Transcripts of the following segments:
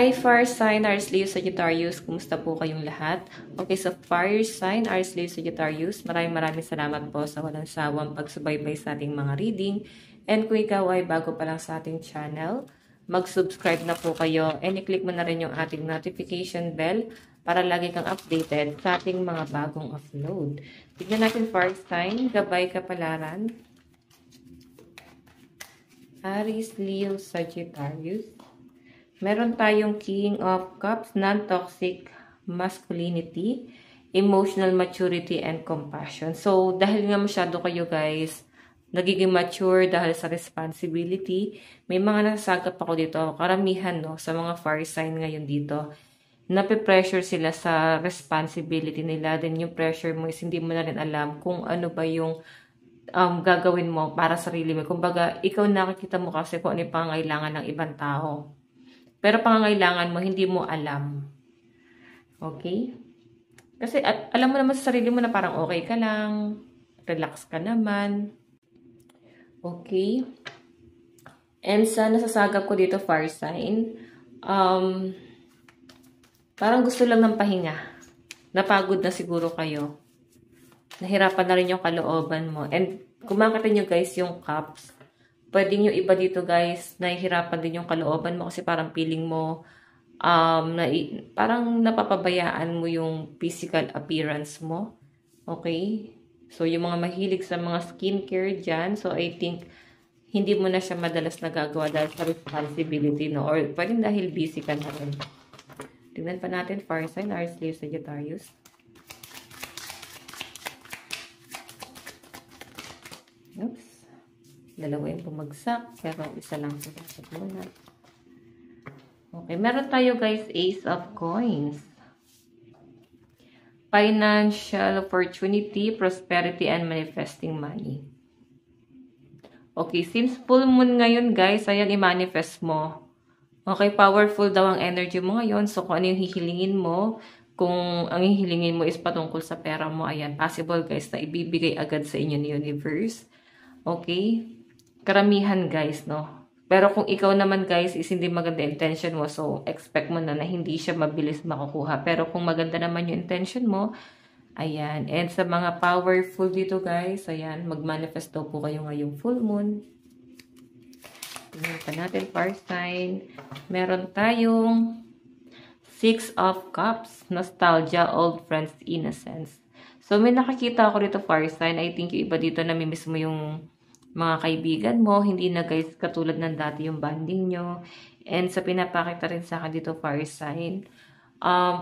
Hi, Fire Sign, Aries, Leo, Sagittarius. Kumusta po kayong lahat? Okay, so Fire Sign, Aries, Leo, Sagittarius. Maraming salamat po sa walang sawang pagsubaybay sa ating mga reading. And kung ikaw ay bago pa lang sa ating channel, mag-subscribe na po kayo and i-click mo na rin yung ating notification bell para lagi kang updated sa ating mga bagong upload. Tignan natin Fire Sign, gabay kapalaran. Aries, Leo, Sagittarius. Meron tayong King of Cups, non-toxic masculinity, emotional maturity, and compassion. So, dahil nga masyado kayo guys, nagiging mature dahil sa responsibility, may mga nasasagap ako dito, karamihan no, sa mga fire sign ngayon dito, nape-pressure sila sa responsibility nila. Then yung pressure mo is hindi mo na rin alam kung ano ba yung gagawin mo para sa sarili mo. Kumbaga, ikaw nakikita mo kasi kung ano yung pangangailangan ng ibang tao. Pero pangangailangan mo, hindi mo alam. Okay? Kasi alam mo naman sa sarili mo na parang okay ka lang, relax ka naman. Okay? And sa nasasagap ko dito, fire sign, parang gusto lang ng pahinga. Napagod na siguro kayo. Nahirapan na rin yung kalooban mo. And kung makita nyo guys yung cups, pwedeng yung iba dito guys, nahihirapan din yung kalooban mo kasi parang feeling mo, parang napapabayaan mo yung physical appearance mo. Okay? So, yung mga mahilig sa mga skincare dyan, so I think, hindi mo na siya madalas nagagawa dahil sa responsibility, no? Or pwedeng dahil busy ka na rin. Tingnan pa natin, fire sign, Aries, Leo, Sagittarius. Oops. Dalawa yung bumagsak, pero isa lang sa dapat muna. Okay, meron tayo guys, Ace of Coins. Financial opportunity, prosperity, and manifesting money. Okay, since full moon ngayon guys, ayan, i-manifest mo. Okay, powerful daw ang energy mo ngayon. So, kung ano yung hihilingin mo, kung ang hihilingin mo is patungkol sa pera mo, ayan, possible guys na ibibigay agad sa inyo ni universe. Okay? Karamihan guys, no? Pero kung ikaw naman guys is hindi maganda intention mo, so expect mo na hindi siya mabilis makukuha. Pero kung maganda naman yung intention mo, ayan. And sa mga powerful dito guys, ayan, mag-manifest daw po kayo ngayong full moon. Tingnan pa natin, fire sign. Meron tayong Six of Cups, nostalgia, old friends, innocence. So may nakakita ako dito, fire sign. I think yung iba dito namimiss mo yung mga kaibigan mo, hindi na guys katulad ng dati yung bonding nyo. And sa pinapakita rin sa akin dito, fire sign,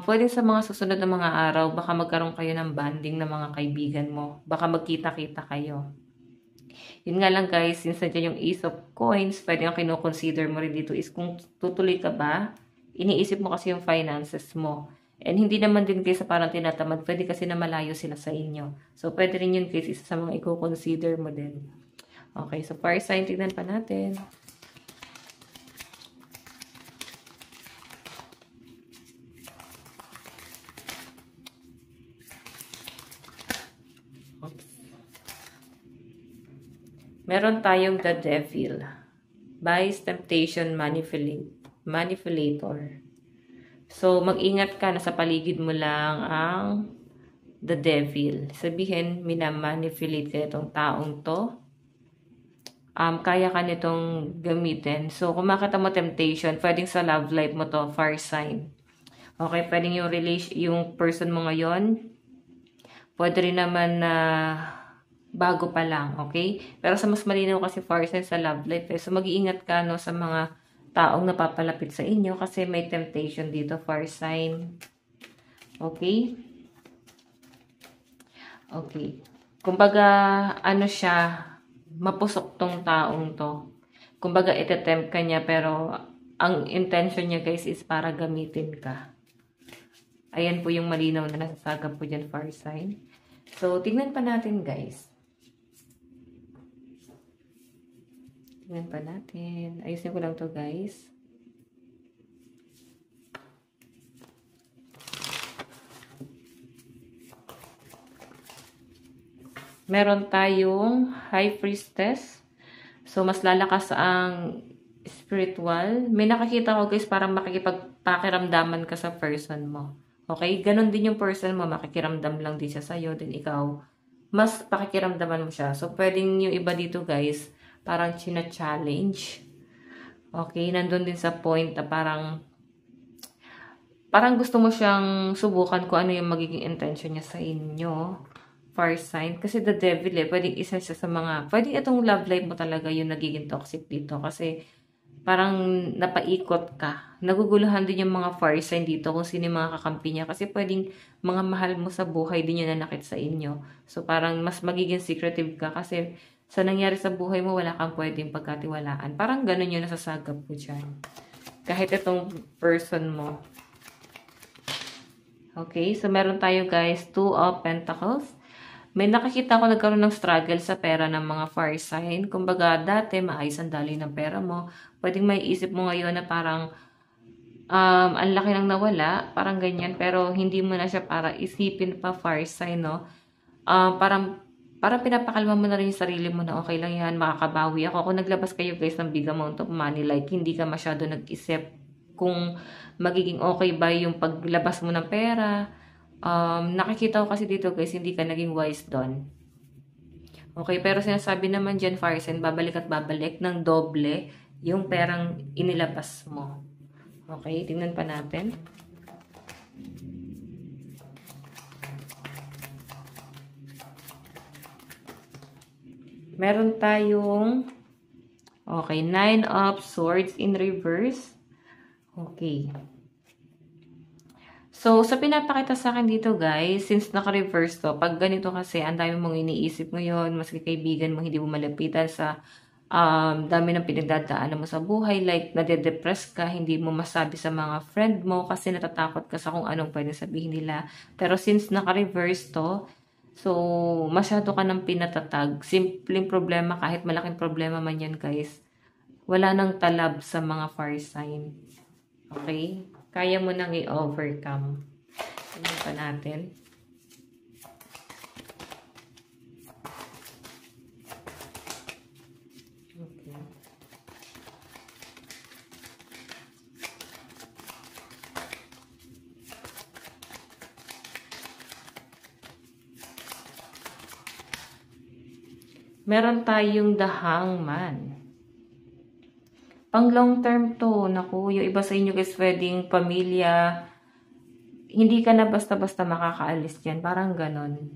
pwede sa mga susunod na mga araw, baka magkaroon kayo ng bonding ng mga kaibigan mo. Baka magkita-kita kayo. Yun nga lang guys, since nandiyan yung Ace of Coins, pwede yung kinoconsider mo rin dito is kung tutuloy ka ba, iniisip mo kasi yung finances mo. And hindi naman din guys sa parang tinatamad, pwede kasi na malayo sila sa inyo. So pwede rin yun guys, isa sa mga i-consider mo din. Okay, so fire sign, tignan pa natin. Oops. Meron tayong the devil. Vice, temptation, manipulator. So, mag-ingat ka na sa paligid mo lang ang the devil. Sabihin, minamanipulate ka itong taong to. Kaya ka nitong gamitin. So, kung makita mo temptation, pwedeng sa love life mo to, fire sign. Okay, pwedeng yung person mo ngayon, pwede rin naman na bago pa lang, okay? Pero sa mas malinaw kasi fire sign sa love life, so mag-iingat ka no, sa mga taong napapalapit sa inyo kasi may temptation dito, fire sign. Okay? Okay. Kumbaga, ano siya, mapusok tong taong to. Kumbaga, itetempt ka niya, pero ang intention niya, guys, is para gamitin ka. Ayan po yung malinaw na nasasagap po dyan, fire sign. So, tingnan pa natin, guys. Tingnan pa natin. Ayusin ko lang to, guys. Meron tayong High Priestess. So, mas lalakas ang spiritual. May nakakita ko guys, parang pakiramdaman ka sa person mo. Okay? Ganon din yung person mo, makikiramdam lang din siya sa'yo, then ikaw, mas pakikiramdaman mo siya. So, pwedeng yung iba dito guys, parang china-challenge. Okay? Nandun din sa point na parang gusto mo siyang subukan kung ano yung magiging intention niya sa inyo. Fire sign. Kasi the devil pwedeng isa siya sa mga, pwedeng itong love life mo talaga yung nagiging toxic dito. Kasi, parang napaikot ka. Naguguluhan din yung mga fire sign dito kung sino yung mga kakampi niya. Kasi pwedeng mga mahal mo sa buhay din yung nanakit sa inyo. So parang mas magiging secretive ka kasi sa nangyari sa buhay mo wala kang pwedeng pagkatiwalaan. Parang ganun yung nasasagap ko dyan. Kahit itong person mo. Okay, so meron tayo guys, 2 of Pentacles. May nakikita ko nagkaroon ng struggle sa pera ng mga fire sign. Kumbaga, dati maayos ang daloy ng pera mo. Pwedeng may isip mo ngayon na parang ang laki nang nawala, parang ganyan. Pero hindi mo na siya para isipin pa fire sign, no? Parang pinapakalma mo na rin yung sarili mo na okay lang yan, makakabawi ako. Kung naglabas kayo guys ng big amount of money, like hindi ka masyado nag-isip kung magiging okay ba yung paglabas mo ng pera. Nakikita ko kasi dito guys, hindi ka naging wise doon. Okay, pero sinasabi naman dyan, fire sign, babalik at babalik ng doble yung perang inilabas mo. Okay, tingnan pa natin. Meron tayong, okay, 9 of Swords in reverse. Okay. So, sa pinapakita sa akin dito guys, since naka-reverse to, pag ganito kasi, ang dami mong iniisip ngayon, maski kaibigan mo, hindi mo malapitan sa dami ng pinagdadaanan mo sa buhay, like nade-depress ka, hindi mo masabi sa mga friend mo kasi natatakot ka sa kung anong pwede sabihin nila. Pero since naka-reverse to, so, masyado ka ng pinatatag. Simpleng problema, kahit malaking problema man yan guys, wala nang talab sa mga fire sign. Okay? Kaya mo nang i-overcome. Tingnan pa natin. Okay. Meron tayong The Hangman. Pang long term to, naku, yung iba sa inyo guys, pwedeng pamilya, hindi ka na basta-basta makakaalis dyan, parang ganon.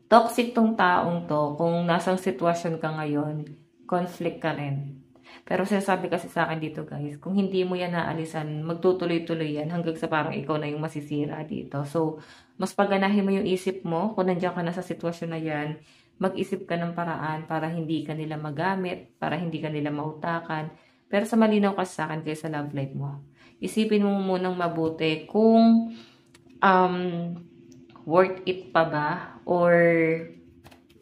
Toxic tong taong to, kung nasang sitwasyon ka ngayon, conflict ka rin. Pero sinasabi kasi sa akin dito guys, kung hindi mo yan naalisan, magtutuloy-tuloy yan hanggang sa parang ikaw na yung masisira dito. So, mas paganahin mo yung isip mo, kung nandiyan ka na sa sitwasyon na yan, mag-isip ka ng paraan para hindi ka nila magamit, para hindi ka nila mautakan. Pero sa malinaw kasi sa akin kayo sa love life mo, isipin mo munang mabuti kung worth it pa ba or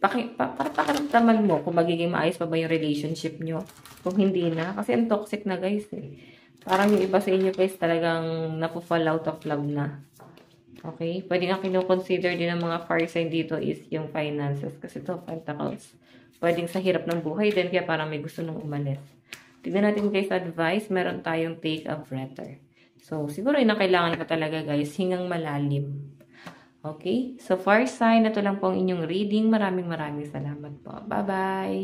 para pakiramdaman mo kung magiging maayos pa ba yung relationship nyo. Kung hindi na, kasi ang toxic na guys eh. Parang yung iba sa inyo guys talagang napufall out of love na. Okay? Pwede nga kino-consider din ng mga fire sign dito is yung finances. Kasi ito, pentacles. Pwedeng sa hirap ng buhay din kaya parang may gusto nung umalis. Tignan natin guys advice. Meron tayong take a breather. So, siguro yun ang kailangan pa talaga guys. Hingang malalim. Okay? So, fire sign. Ito lang po ang inyong reading. Maraming salamat po. Bye-bye!